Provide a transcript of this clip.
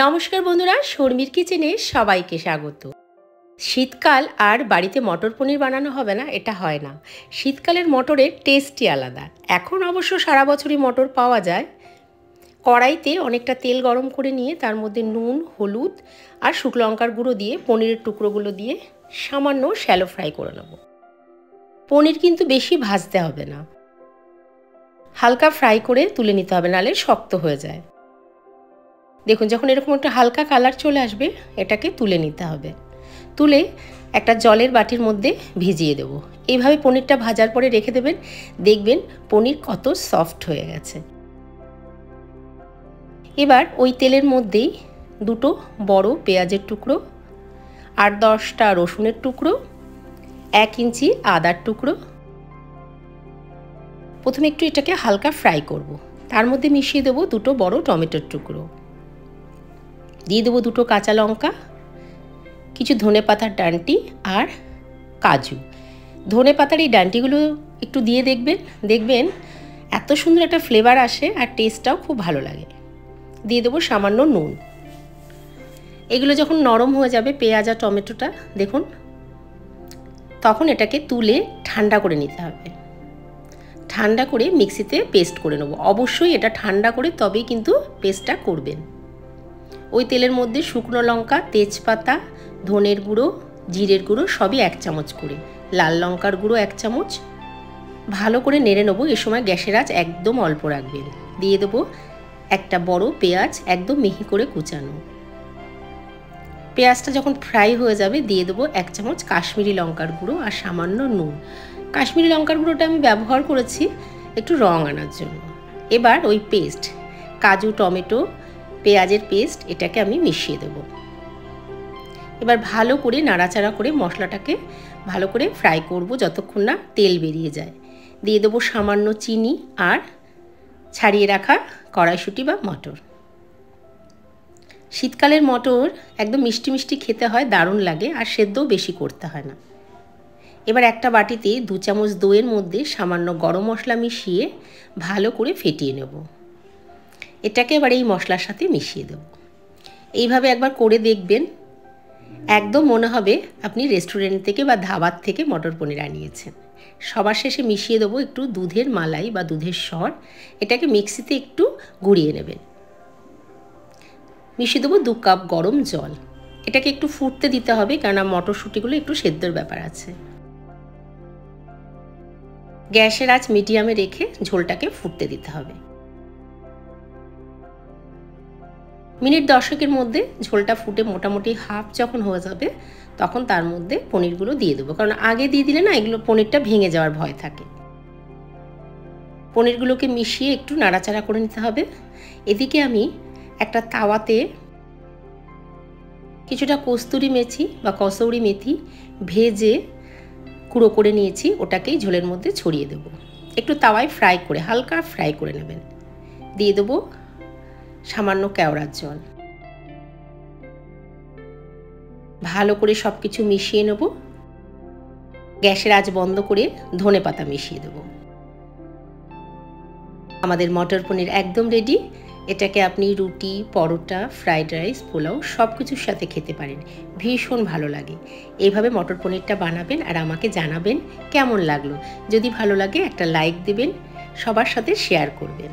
নমস্কার বন্ধুরা, শর্মির কিচেনে সবাইকে স্বাগত। শীতকাল আর বাড়িতে মটর পনির বানানো হবে না, এটা হয় না। শীতকালের মটরের টেস্টই আলাদা। এখন অবশ্য সারা বছরই মটর পাওয়া যায়। কড়াইতে অনেকটা তেল গরম করে নিয়ে তার মধ্যে নুন, হলুদ আর শুকনো লঙ্কার গুঁড়ো দিয়ে পনিরের টুকরোগুলো দিয়ে সামান্য শ্যালো ফ্রাই করে নেব। পনির কিন্তু বেশি ভাজতে হবে না, হালকা ফ্রাই করে তুলে নিতে হবে, নাহলে শক্ত হয়ে যায়। দেখুন, যখন এরকম একটা হালকা কালার চলে আসবে এটাকে তুলে নিতে হবে। তুলে একটা জলের বাটির মধ্যে ভিজিয়ে দেব। এইভাবে পনিরটা ভাজার পরে রেখে দেবেন, দেখবেন পনির কত সফট হয়ে গেছে। এবার ওই তেলের মধ্যেই দুটো বড় পেঁয়াজের টুকরো, 8-10টা রসুনের টুকরো, 1 ইঞ্চি আদার টুকরো, প্রথমে একটু এটাকে হালকা ফ্রাই করব। তার মধ্যে মিশিয়ে দেবো দুটো বড় টমেটোর টুকরো, দিয়ে দেবো দুটো কাঁচা লঙ্কা, কিছু ধনেপাতার ডাঁটি আর কাজু। ধনেপাতার এই ডাঁটিগুলো একটু দিয়ে দেখবেন এত সুন্দর একটা ফ্লেভার আসে আর টেস্টটাও খুব ভালো লাগে। দিয়ে দেবো সামান্য নুন। এগুলো যখন নরম হয়ে যাবে পেঁয়াজ আর টমেটোটা, দেখুন তখন এটাকে তুলে ঠান্ডা করে নিতে হবে। ঠান্ডা করে মিক্সিতে পেস্ট করে নেব। অবশ্যই এটা ঠান্ডা করে তবেই কিন্তু পেস্টটা করবেন। ওই তেলের মধ্যে শুকনো লঙ্কা, তেজপাতা, ধনের গুঁড়ো, জিরের গুঁড়ো সবই 1 চামচ করে, লাল লঙ্কার গুঁড়ো 1 চামচ, ভালো করে নেড়ে নেবো। এ সময় গ্যাসের আঁচ একদম অল্প রাখবেন। দিয়ে দেবো একটা বড় পেঁয়াজ একদম মিহি করে কুচানো। পেঁয়াজটা যখন ফ্রাই হয়ে যাবে দিয়ে দেবো 1 চামচ কাশ্মীরি লঙ্কার গুঁড়ো আর সামান্য নুন। কাশ্মীরি লঙ্কার গুঁড়োটা আমি ব্যবহার করেছি একটু রং আনার জন্য। এবার ওই পেস্ট, কাজু, টমেটো, পেঁয়াজের পেস্ট, এটাকে আমি মিশিয়ে দেব। এবার ভালো করে নাড়াচাড়া করে মশলাটাকে ভালো করে ফ্রাই করব যতক্ষণ না তেল বেরিয়ে যায়। দিয়ে দেবো সামান্য চিনি আর ছাড়িয়ে রাখা কড়াইশুঁটি বা মটর। শীতকালের মটর একদম মিষ্টি মিষ্টি খেতে হয়, দারুণ লাগে, আর সেদ্ধও বেশি করতে হয় না। এবার একটা বাটিতে 2 চামচ দইয়ের মধ্যে সামান্য গরম মশলা মিশিয়ে ভালো করে ফেটিয়ে নেব। এটাকে এবার এই মশলার সাথে মিশিয়ে দেব। এইভাবে একবার করে দেখবেন, একদম মনে হবে আপনি রেস্টুরেন্ট থেকে বা ধাবার থেকে মটর পনির আনিয়েছেন। সবার শেষে মিশিয়ে দেবো একটু দুধের মালাই বা দুধের সর। এটাকে মিক্সিতে একটু গুঁড়িয়ে নেবেন। মিশিয়ে দেবো 2 কাপ গরম জল। এটাকে একটু ফুটতে দিতে হবে, কেননা মটরশুঁটিগুলো একটু সেদ্ধর ব্যাপার আছে। গ্যাসের আঁচ মিডিয়ামে রেখে ঝোলটাকে ফুটতে দিতে হবে। মিনিট 10-এর মধ্যে ঝোলটা ফুটে মোটামুটি হাফ যখন হয়ে যাবে তখন তার মধ্যে পনিরগুলো দিয়ে দেবো, কারণ আগে দিয়ে দিলে না এগুলো পনিরটা ভেঙে যাওয়ার ভয় থাকে। পনিরগুলোকে মিশিয়ে একটু নাড়াচাড়া করে নিতে হবে। এদিকে আমি একটা তাওয়াতে কিছুটা কস্তুরি মেথি বা কসৌরি মেথি ভেজে গুঁড়ো করে নিয়েছি, ওটাকেই ঝোলের মধ্যে ছড়িয়ে দেব। একটু তাওয়ায় ফ্রাই করে হালকা ফ্রাই করে নেবেন। দিয়ে দেবো সামান্য কেওড়ার জল। ভালো করে সব কিছু মিশিয়ে নেব। গ্যাসের আঁচ বন্ধ করে ধনেপাতা মিশিয়ে দেব। আমাদের মটর পনির একদম রেডি। এটাকে আপনি রুটি, পরোটা, ফ্রাইড রাইস, পোলাও সব কিছুর সাথে খেতে পারেন, ভীষণ ভালো লাগে। এইভাবে মটর পনিরটা বানাবেন আর আমাকে জানাবেন কেমন লাগলো। যদি ভালো লাগে একটা লাইক দেবেন, সবার সাথে শেয়ার করবেন।